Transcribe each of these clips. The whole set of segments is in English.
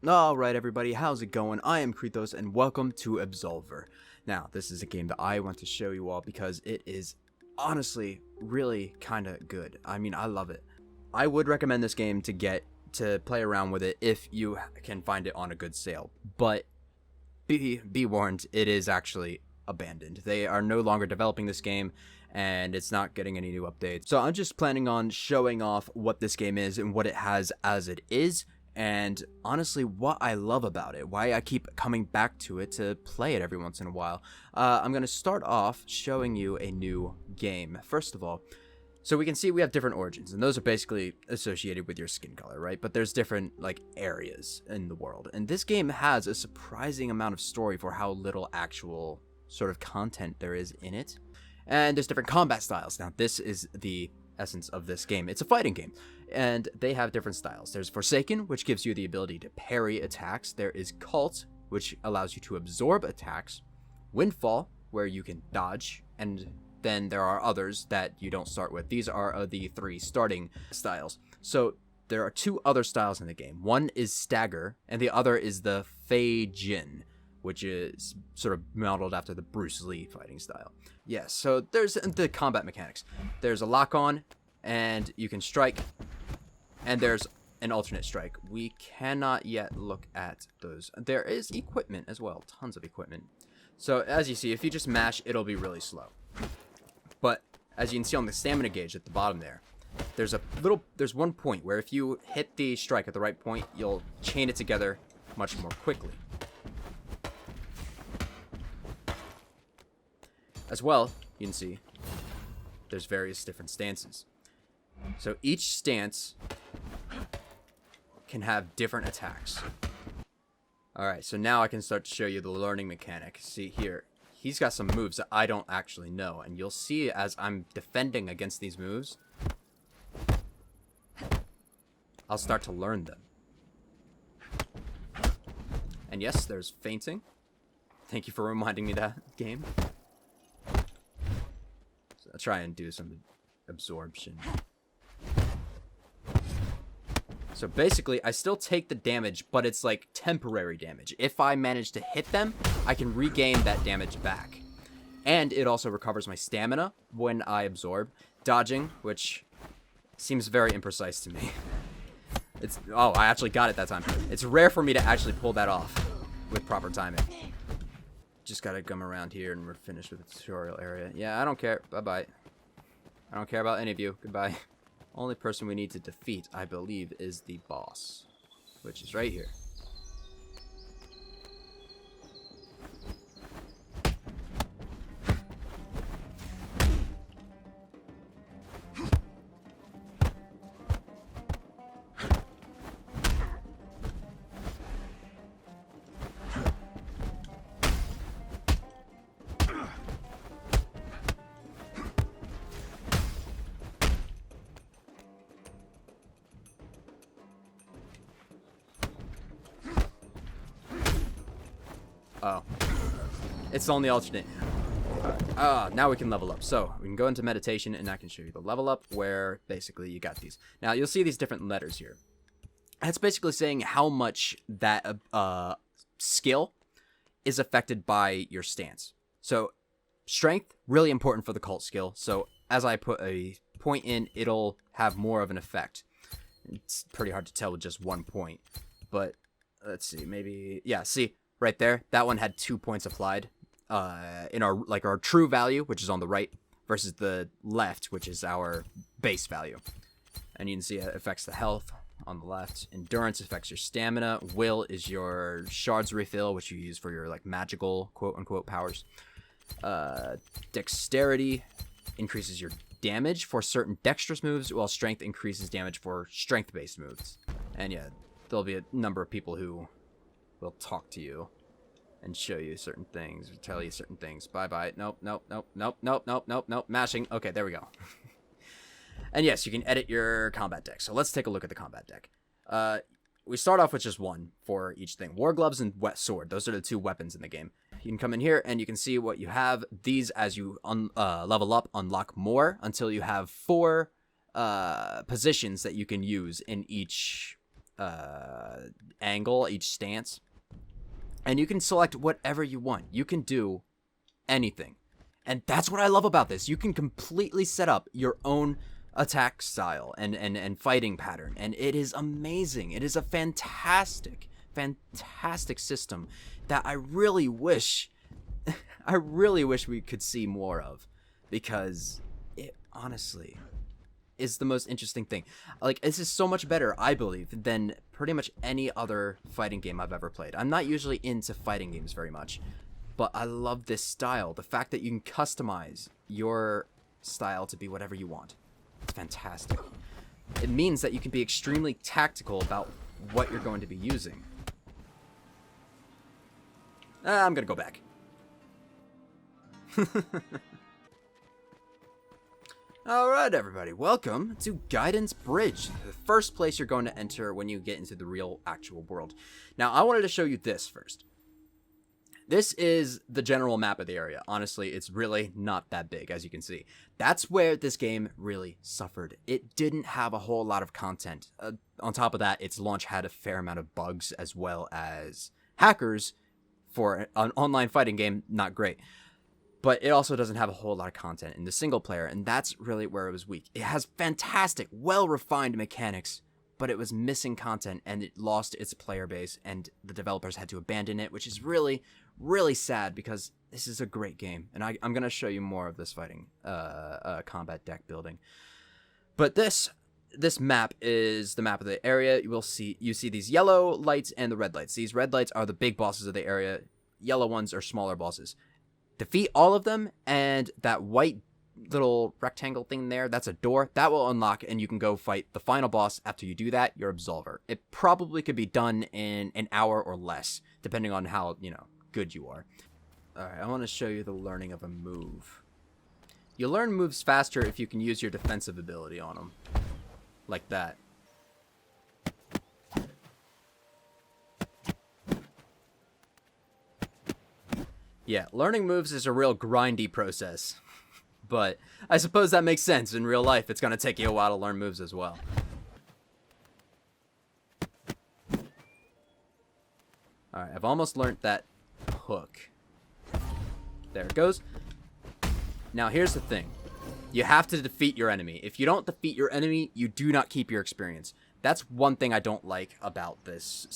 Alright everybody, how's it going? I am Kritos and welcome to Absolver. Now, this is a game that I want to show you all because it is honestly really kinda good. I mean, I love it. I would recommend this game to play around with it if you can find it on a good sale. But be warned, it is actually abandoned. They are no longer developing this game and it's not getting any new updates. So I'm just planning on showing off what this game is and what it has as it is. And honestly, what I love about it, why I keep coming back to it to play it every once in a while. I'm going to start off showing you a new game. First of all, so we can see we have different origins, and those are basically associated with your skin color, right? But there's different, areas in the world. And this game has a surprising amount of story for how little actual sort of content there is in it. And there's different combat styles. Now, this is the essence of this game. It's a fighting game, and they have different styles. There's Forsaken, which gives you the ability to parry attacks. There is Cult, which allows you to absorb attacks. Windfall, where you can dodge, and then there are others that you don't start with. These are the three starting styles. So there are two other styles in the game. One is Stagger, and the other is the Fei Jin, which is sort of modeled after the Bruce Lee fighting style. Yeah, so there's the combat mechanics. There's a lock-on, and you can strike, and there's an alternate strike. We cannot yet look at those. There is equipment as well, tons of equipment. So as you see, if you just mash, it'll be really slow. But as you can see on the stamina gauge at the bottom there, there's one point where if you hit the strike at the right point, you'll chain it together much more quickly. As well, you can see there's various different stances. So each stance can have different attacks. Alright, so now I can start to show you the learning mechanic. See here, he's got some moves that I don't actually know, and you'll see as I'm defending against these moves, I'll start to learn them. And yes, there's feinting. Thank you for reminding me that, game. I'll try and do some absorption. So basically, I still take the damage, but it's like temporary damage. If I manage to hit them, I can regain that damage back. And it also recovers my stamina when I absorb. Dodging, which seems very imprecise to me. Oh, I actually got it that time. It's rare for me to actually pull that off with proper timing. Just gotta come around here and we're finished with the tutorial area. Yeah, I don't care. Bye-bye. I don't care about any of you. Goodbye. Only person we need to defeat, I believe, is the boss, which is right here. Oh. It's on the alternate. Now we can level up. So, we can go into meditation, and I can show you the level up, where basically you got these. Now, you'll see these different letters here. That's basically saying how much that skill is affected by your stance. So, strength, really important for the cult skill. So, as I put a point in, it'll have more of an effect. It's pretty hard to tell with just one point. But, let's see, maybe... Yeah, see... Right there, that one had 2 points applied in our true value, which is on the right, versus the left, which is our base value. And you can see it affects the health on the left. Endurance affects your stamina. Will is your shards refill, which you use for your magical quote-unquote powers. Dexterity increases your damage for certain dexterous moves, while strength increases damage for strength-based moves. And yeah, there'll be a number of people who will talk to you and show you certain things, tell you certain things. Bye-bye. Nope. Mashing. Okay, there we go. And yes, you can edit your combat deck. So let's take a look at the combat deck. We start off with just one for each thing. War gloves and wet sword. Those are the two weapons in the game. You can come in here and you can see what you have. These, as you level up, unlock more until you have 4 positions that you can use in each angle, each stance. And you can select whatever you want. You can do anything. And that's what I love about this. You can completely set up your own attack style and fighting pattern. And it is amazing. It is a fantastic system that I really wish we could see more of, because it honestly is the most interesting thing. Like, this is so much better, I believe, than pretty much any other fighting game I've ever played. I'm not usually into fighting games very much, but I love this style. The fact that you can customize your style to be whatever you want. It's fantastic. It means that you can be extremely tactical about what you're going to be using. I'm gonna go back. Alright everybody, welcome to Guidance Bridge, the first place you're going to enter when you get into the real actual world. Now I wanted to show you this first. This is the general map of the area. Honestly, it's really not that big, as you can see. That's where this game really suffered. It didn't have a whole lot of content. On top of that, its launch had a fair amount of bugs, as well as hackers. For an online fighting game, not great. But it also doesn't have a whole lot of content in the single player, and that's really where it was weak. It has fantastic, well-refined mechanics, but it was missing content, and it lost its player base, and the developers had to abandon it, which is really, really sad, because this is a great game, and I'm going to show you more of this fighting combat deck building. But this map is the map of the area. You see these yellow lights and the red lights. These red lights are the big bosses of the area. Yellow ones are smaller bosses. Defeat all of them, and that white little rectangle thing there, that's a door. That will unlock, and you can go fight the final boss. After you do that, you're Absolver. It probably could be done in an hour or less, depending on how, good you are. Alright, I want to show you the learning of a move. You learn moves faster if you can use your defensive ability on them. Like that. Yeah, learning moves is a real grindy process. But I suppose that makes sense. In real life, it's going to take you a while to learn moves as well. Alright, I've almost learned that hook. There it goes. Now, here's the thing. You have to defeat your enemy. If you don't defeat your enemy, you do not keep your experience. That's one thing I don't like about this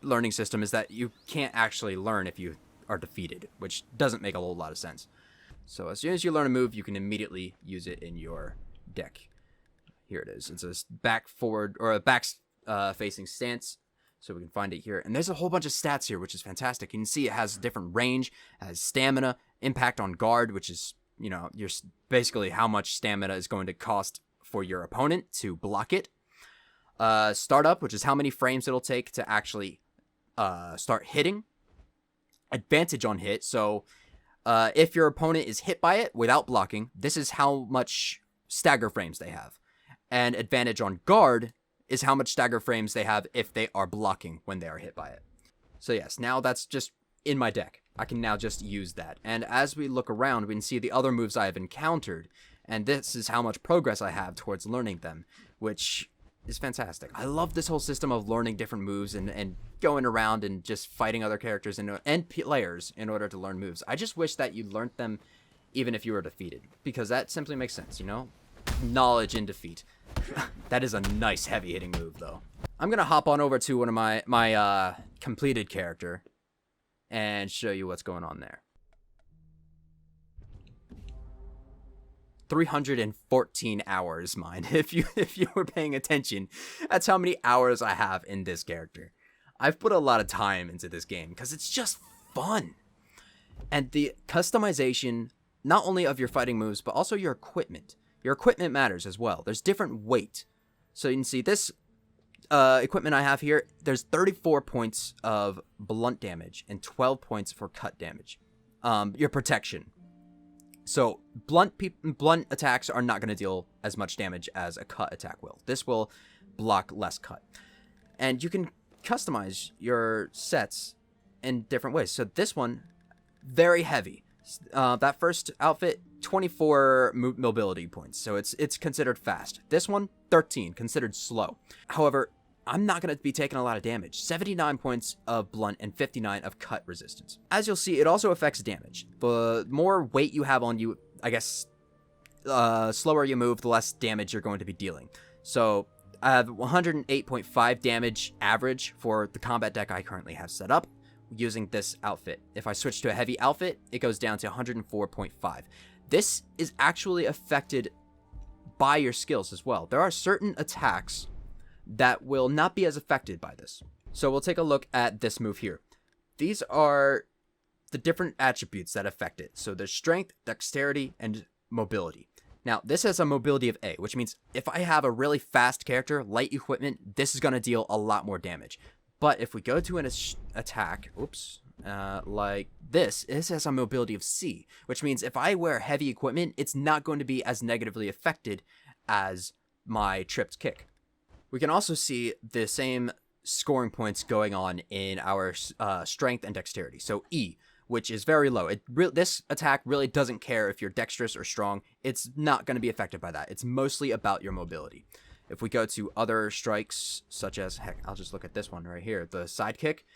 learning system, is that you can't actually learn if you are defeated, which doesn't make a whole lot of sense. So as soon as you learn a move, you can immediately use it in your deck. Here it is. It's a back facing stance. So we can find it here. And there's a whole bunch of stats here, which is fantastic. You can see it has different range, it has stamina, impact on guard, which is, your basically how much stamina is going to cost for your opponent to block it. Startup, which is how many frames it'll take to actually start hitting. Advantage on hit, so if your opponent is hit by it without blocking, this is how much stagger frames they have. And advantage on guard is how much stagger frames they have if they are blocking when they are hit by it. So yes, now that's just in my deck. I can now just use that. And as we look around, we can see the other moves I have encountered, and this is how much progress I have towards learning them, which is fantastic. I love this whole system of learning different moves and going around and just fighting other characters and players in order to learn moves. I just wish that you learned them even if you were defeated, because that simply makes sense, Knowledge in defeat. That is a nice heavy-hitting move, though. I'm going to hop on over to one of my completed character and show you what's going on there. 314 hours, mine. If you were paying attention, that's how many hours I have in this character. I've put a lot of time into this game because it's just fun. And the customization, not only of your fighting moves, but also your equipment. Your equipment matters as well. There's different weight. So you can see this equipment I have here, there's 34 points of blunt damage and 12 points for cut damage. Your protection. So blunt attacks are not going to deal as much damage as a cut attack will. This will block less cut. And you can customize your sets in different ways. So this one, very heavy. That first outfit, 24 mobility points. So it's considered fast. This one, 13, considered slow. However, I'm not going to be taking a lot of damage. 79 points of blunt and 59 of cut resistance. As you'll see, it also affects damage. The more weight you have on you, I guess, slower you move, the less damage you're going to be dealing. So I have 108.5 damage average for the combat deck I currently have set up using this outfit. If I switch to a heavy outfit, it goes down to 104.5. This is actually affected by your skills as well. There are certain attacks that will not be as affected by this. So we'll take a look at this move here. These are the different attributes that affect it. So there's strength, dexterity, and mobility. Now, this has a mobility of A, which means if I have a really fast character, light equipment, this is going to deal a lot more damage. But if we go to an attack, like this has a mobility of C, which means if I wear heavy equipment, it's not going to be as negatively affected as my tripped kick. We can also see the same scoring points going on in our strength and dexterity. So E, which is very low. This attack really doesn't care if you're dexterous or strong. It's not going to be affected by that. It's mostly about your mobility. If we go to other strikes, such as, heck, I'll just look at this one right here. The side kick,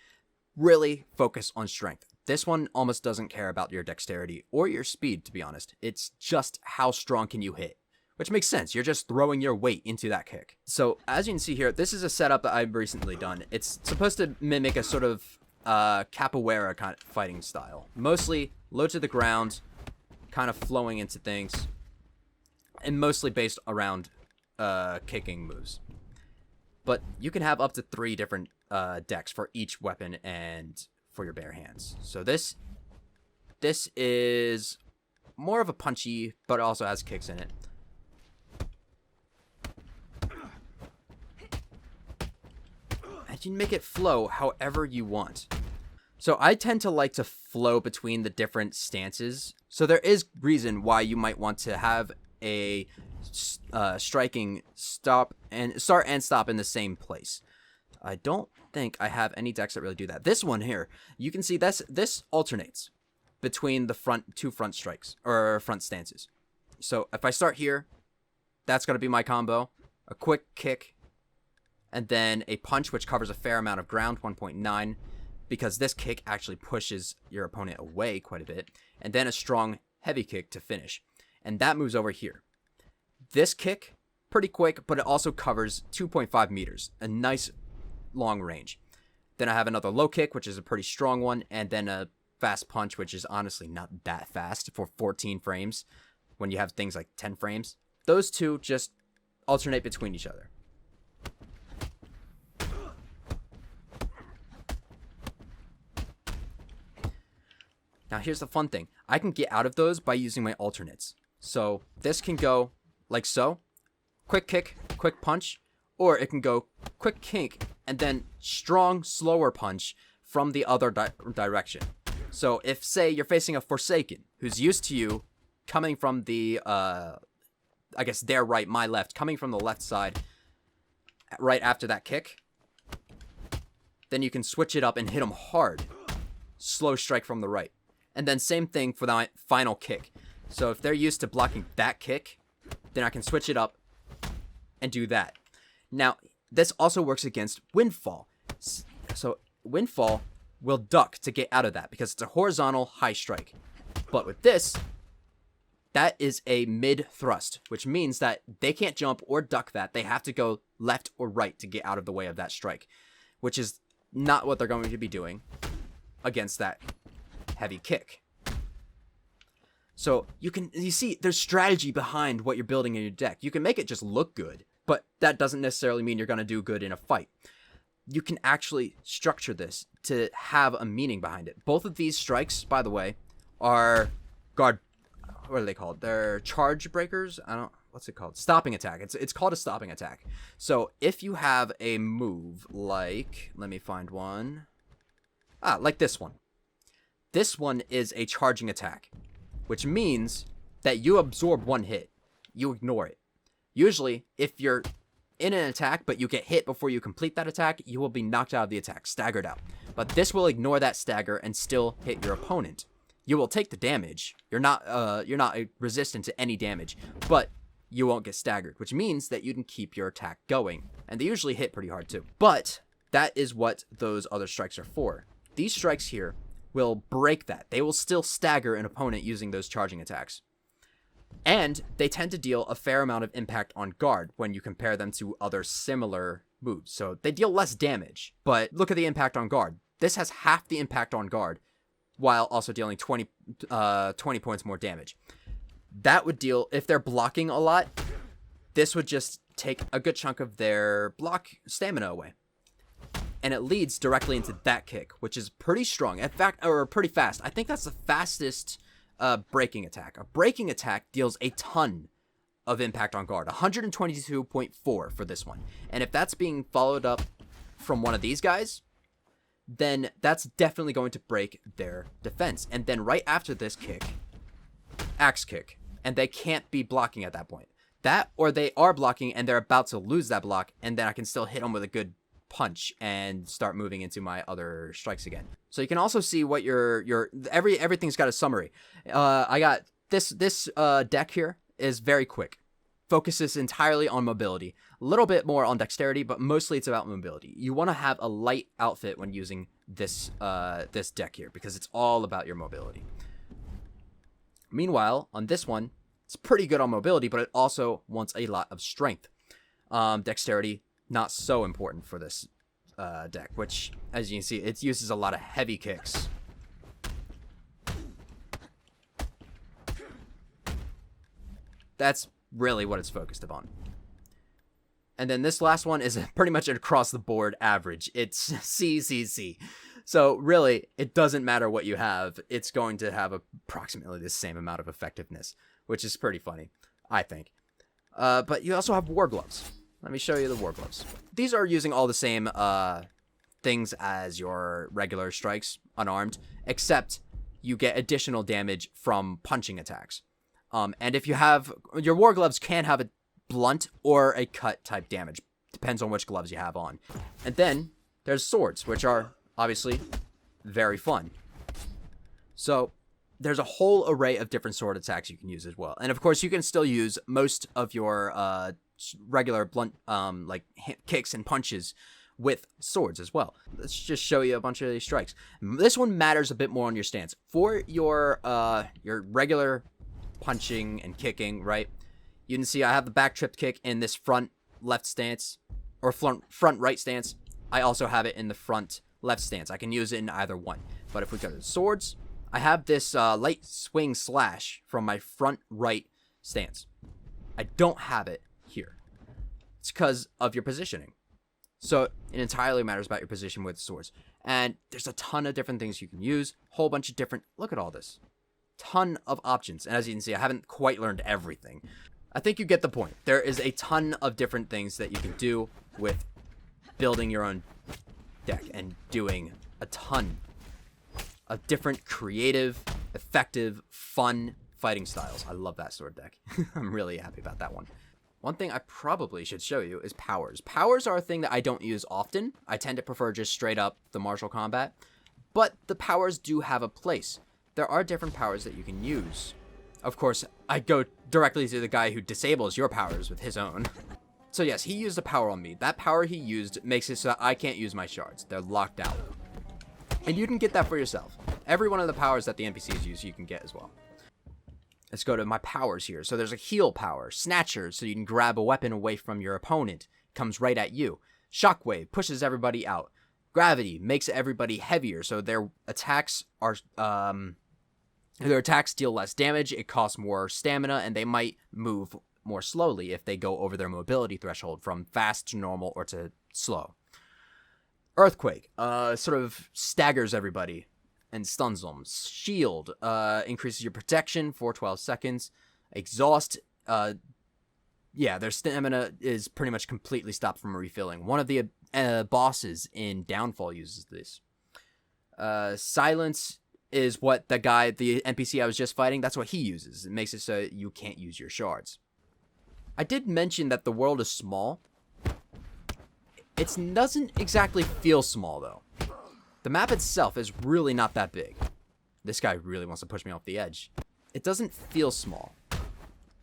really focus on strength. This one almost doesn't care about your dexterity or your speed, to be honest. It's just how strong can you hit. Which makes sense. You're just throwing your weight into that kick. So as you can see here, this is a setup that I've recently done. It's supposed to mimic a sort of capoeira kind of fighting style. Mostly low to the ground, kind of flowing into things, and mostly based around kicking moves. But you can have up to 3 different decks for each weapon and for your bare hands. So this is more of a punchy, but also has kicks in it. And you can make it flow however you want. So I tend to like to flow between the different stances. So there is reason why you might want to have a striking start and stop in the same place. I don't think I have any decks that really do that. This one here, you can see this alternates between the two front strikes or front stances. So if I start here, that's going to be my combo. A quick kick, and then a punch, which covers a fair amount of ground, 1.9, because this kick actually pushes your opponent away quite a bit, and then a strong heavy kick to finish. And that moves over here. This kick, pretty quick, but it also covers 2.5 meters, a nice long range. Then I have another low kick, which is a pretty strong one, and then a fast punch, which is honestly not that fast for 14 frames when you have things like 10 frames. Those two just alternate between each other. Now here's the fun thing. I can get out of those by using my alternates. So this can go like so. Quick kick, quick punch. Or it can go quick kick and then strong, slower punch from the other direction. So if, say, you're facing a Forsaken who's used to you coming from the, I guess their right, my left, coming from the left side right after that kick, then you can switch it up and hit them hard. Slow strike from the right. And then same thing for the final kick. So if they're used to blocking that kick, then I can switch it up and do that. Now, this also works against Windfall. So Windfall will duck to get out of that because it's a horizontal high strike. But with this, that is a mid thrust, which means that they can't jump or duck that. They have to go left or right to get out of the way of that strike, which is not what they're going to be doing against that heavy kick. So you see there's strategy behind what you're building in your deck. You can make it just look good, but that doesn't necessarily mean you're going to do good in a fight. You can actually structure this to have a meaning behind it. Both of these strikes, by the way, are what are they called? They're charge breakers. What's it called? Stopping attack. It's called a stopping attack. So if you have a move like, let me find one. Like this one. This one is a charging attack, which means that you absorb one hit. You ignore it. Usually, if you're in an attack, but you get hit before you complete that attack, you will be knocked out of the attack, staggered out. But this will ignore that stagger and still hit your opponent. You will take the damage. You're not resistant to any damage, but you won't get staggered, which means that you can keep your attack going. And they usually hit pretty hard too. But that is what those other strikes are for. These strikes here will break that. They will still stagger an opponent using those charging attacks. And they tend to deal a fair amount of impact on guard when you compare them to other similar moves. So they deal less damage, but look at the impact on guard. This has half the impact on guard while also dealing 20 points more damage. That would deal, if they're blocking a lot, this would just take a good chunk of their block stamina away. And it leads directly into that kick, which is pretty strong. In fact, or pretty fast. I think that's the fastest breaking attack. A breaking attack deals a ton of impact on guard. 122.4 for this one. And if that's being followed up from one of these guys, then that's definitely going to break their defense. And then right after this kick, axe kick. And they can't be blocking at that point. That, or they are blocking and they're about to lose that block, and then I can still hit them with a good punch and start moving into my other strikes again. So you can also see what everything's got a summary. I got this deck here is very quick. Focuses entirely on mobility. A little bit more on dexterity, but mostly it's about mobility. You want to have a light outfit when using this deck here, because it's all about your mobility. Meanwhile, on this one, it's pretty good on mobility, but it also wants a lot of strength. Dexterity, not so important for this deck, which, as you can see, it uses a lot of heavy kicks. That's really what it's focused upon. And then this last one is pretty much an across the board average. It's C, C, C. So really, it doesn't matter what you have. It's going to have approximately the same amount of effectiveness, which is pretty funny, I think. But you also have war gloves. Let me show you the war gloves. These are using all the same things as your regular strikes, unarmed, except you get additional damage from punching attacks. And if you have, your war gloves can have a blunt or a cut type damage. Depends on which gloves you have on. And then there's swords, which are obviously very fun. So there's a whole array of different sword attacks you can use as well. And of course, you can still use most of your regular blunt kicks and punches with swords as well. Let's just show you a bunch of these strikes. This one matters a bit more on your stance. For your regular punching and kicking, right? You can see I have the back tripped kick in this front left stance, or front right stance. I also have it in the front left stance. I can use it in either one. But if we go to swords, I have this light swing slash from my front right stance. I don't have it here. It's because of your positioning. So it entirely matters about your position with swords. And there's a ton of different things you can use. Whole bunch of different, look at all this. Ton of options. And as you can see, I haven't quite learned everything. I think you get the point. There is a ton of different things that you can do with building your own deck and doing a ton of different creative, effective, fun fighting styles. I love that sword deck. I'm really happy about that one. One thing I probably should show you is powers. Powers are a thing that I don't use often. I tend to prefer just straight up the martial combat, but the powers do have a place. There are different powers that you can use. Of course, I go directly to the guy who disables your powers with his own. So yes, he used a power on me. That power he used makes it so that I can't use my shards. They're locked out. And you can get that for yourself. Every one of the powers that the NPCs use, you can get as well. Let's go to my powers here. So there's a heal power. Snatcher, so you can grab a weapon away from your opponent. Comes right at you. Shockwave, pushes everybody out. Gravity, makes everybody heavier, so their attacks are... Their attacks deal less damage, it costs more stamina, and they might move more slowly if they go over their mobility threshold from fast to normal or to slow. Earthquake, sort of staggers everybody and stuns them. Shield, increases your protection for 12 seconds. Exhaust, their stamina is pretty much completely stopped from refilling. One of the bosses in Downfall uses this. Silence is what the NPC I was just fighting, that's what he uses. It makes it so you can't use your shards. I did mention that the world is small. It doesn't exactly feel small, though. The map itself is really not that big. This guy really wants to push me off the edge. It doesn't feel small.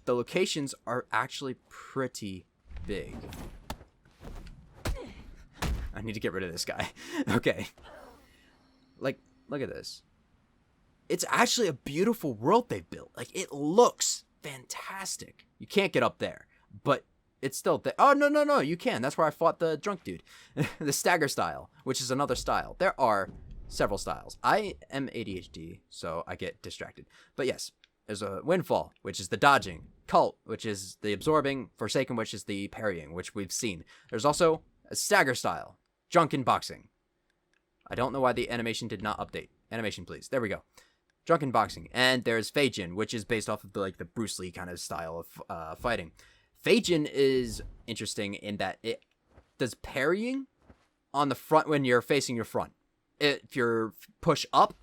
the locations are actually pretty big. I need to get rid of this guy. Okay. Like, look at this. It's actually a beautiful world they've built. Like, it looks fantastic. You can't get up there, but it's still there. Oh, no, you can. That's where I fought the drunk dude. The stagger style, which is another style. There are several styles. I am ADHD, so I get distracted. But yes, there's a windfall, which is the dodging. Cult, which is the absorbing. Forsaken, which is the parrying, which we've seen. There's also a stagger style. Drunken boxing. I don't know why the animation did not update. Animation, please. There we go. Drunken boxing. And there's Feijin, which is based off of the Bruce Lee kind of style of fighting. Feijin is interesting in that it does parrying on the front when you're facing your front. If you're push up,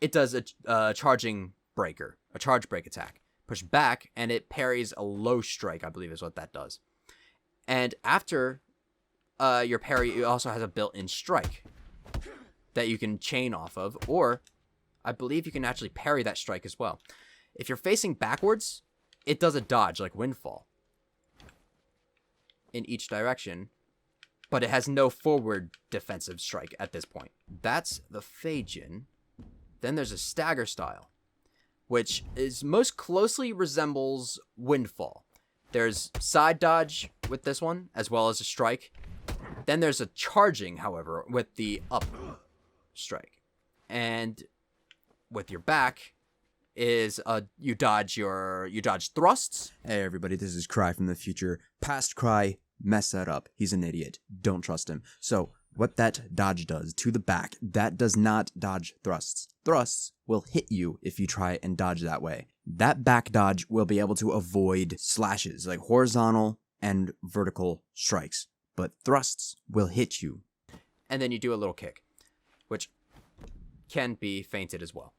it does a charging breaker, a charge break attack. Push back, and it parries a low strike, I believe is what that does. And after your parry, it also has a built-in strike that you can chain off of, or I believe you can actually parry that strike as well. If you're facing backwards, it does a dodge like Windfall in each direction, but it has no forward defensive strike at this point. That's the Feijin. Then there's a stagger style, which is most closely resembles Windfall. There's side dodge with this one, as well as a strike. Then there's a charging, however, with the up strike. And with your back is you dodge thrusts. Hey everybody, this is Cry from the future. Past Cry messed that up. He's an idiot. Don't trust him. So what that dodge does to the back, that does not dodge thrusts. Thrusts will hit you if you try and dodge that way. That back dodge will be able to avoid slashes, like horizontal and vertical strikes. But thrusts will hit you. And then you do a little kick, which can be feinted as well.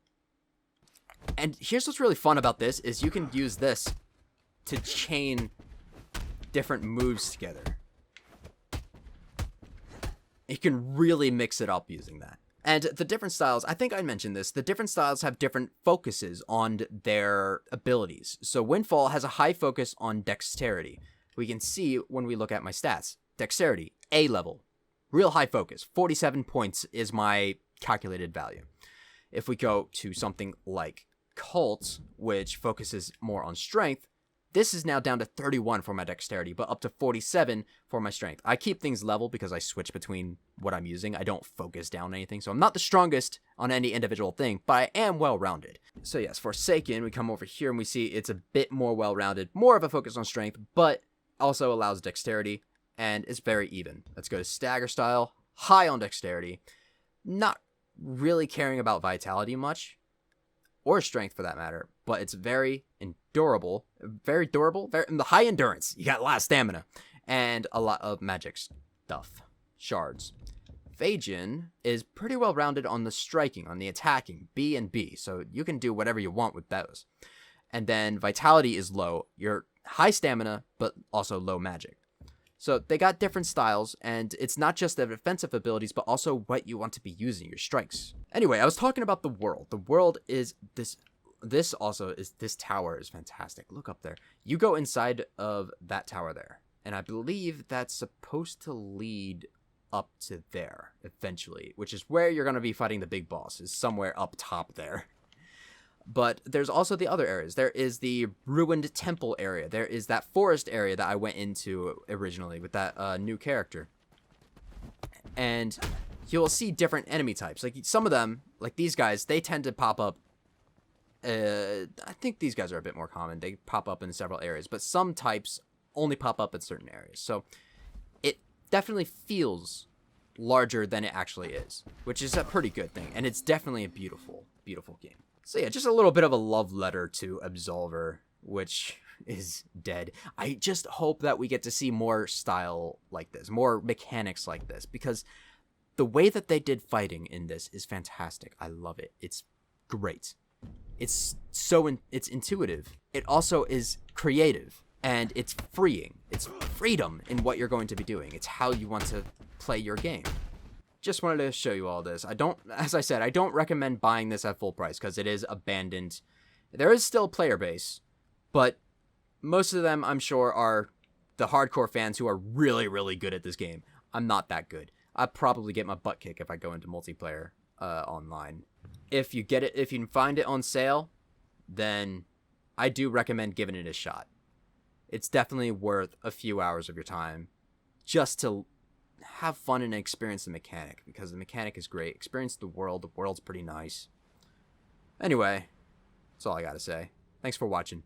And here's what's really fun about this is you can use this to chain different moves together. You can really mix it up using that. And the different styles, I think I mentioned this, the different styles have different focuses on their abilities. So Windfall has a high focus on dexterity. We can see when we look at my stats. Dexterity, A level, real high focus, 47 points is my calculated value. If we go to something like Cult, which focuses more on strength, this is now down to 31 for my dexterity, but up to 47 for my strength. I keep things level because I switch between what I'm using. I don't focus down anything, so I'm not the strongest on any individual thing, but I am well-rounded. So yes, Forsaken, we come over here and we see it's a bit more well-rounded, more of a focus on strength, but also allows dexterity, and it's very even. Let's go to Stagger Style, high on dexterity, not really caring about vitality much, or strength for that matter, but it's very durable, very high endurance. You got a lot of stamina, and a lot of magic stuff, shards. Feijin is pretty well rounded on the striking, on the attacking, B and B, so you can do whatever you want with those. And then vitality is low. You're high stamina, but also low magic. So they got different styles, and it's not just the defensive abilities, but also what you want to be using, your strikes. Anyway, I was talking about the world. The world is this tower is fantastic. Look up there. You go inside of that tower there, and I believe that's supposed to lead up to there eventually, which is where you're going to be fighting the big boss, is somewhere up top there. But there's also the other areas. There is the ruined temple area. There is that forest area that I went into originally with that new character. And you'll see different enemy types. Like some of them, like these guys, they tend to pop up. I think these guys are a bit more common. They pop up in several areas. But some types only pop up in certain areas. So it definitely feels larger than it actually is, which is a pretty good thing. And it's definitely a beautiful, beautiful game. So yeah, just a little bit of a love letter to Absolver, which is dead. I just hope that we get to see more style like this, more mechanics like this, because the way that they did fighting in this is fantastic. I love it. It's great. It's it's intuitive. It also is creative, and it's freeing. It's freedom in what you're going to be doing. It's how you want to play your game. Just wanted to show you all this. As I said, I don't recommend buying this at full price because it is abandoned. There is still a player base, but most of them, I'm sure, are the hardcore fans who are really, really good at this game. I'm not that good. I'd probably get my butt kicked if I go into multiplayer online. If you can find it on sale, then I do recommend giving it a shot. It's definitely worth a few hours of your time just to have fun and experience the mechanic, because the mechanic is great. Experience the world. The world's pretty nice. Anyway, that's all I gotta say. Thanks for watching.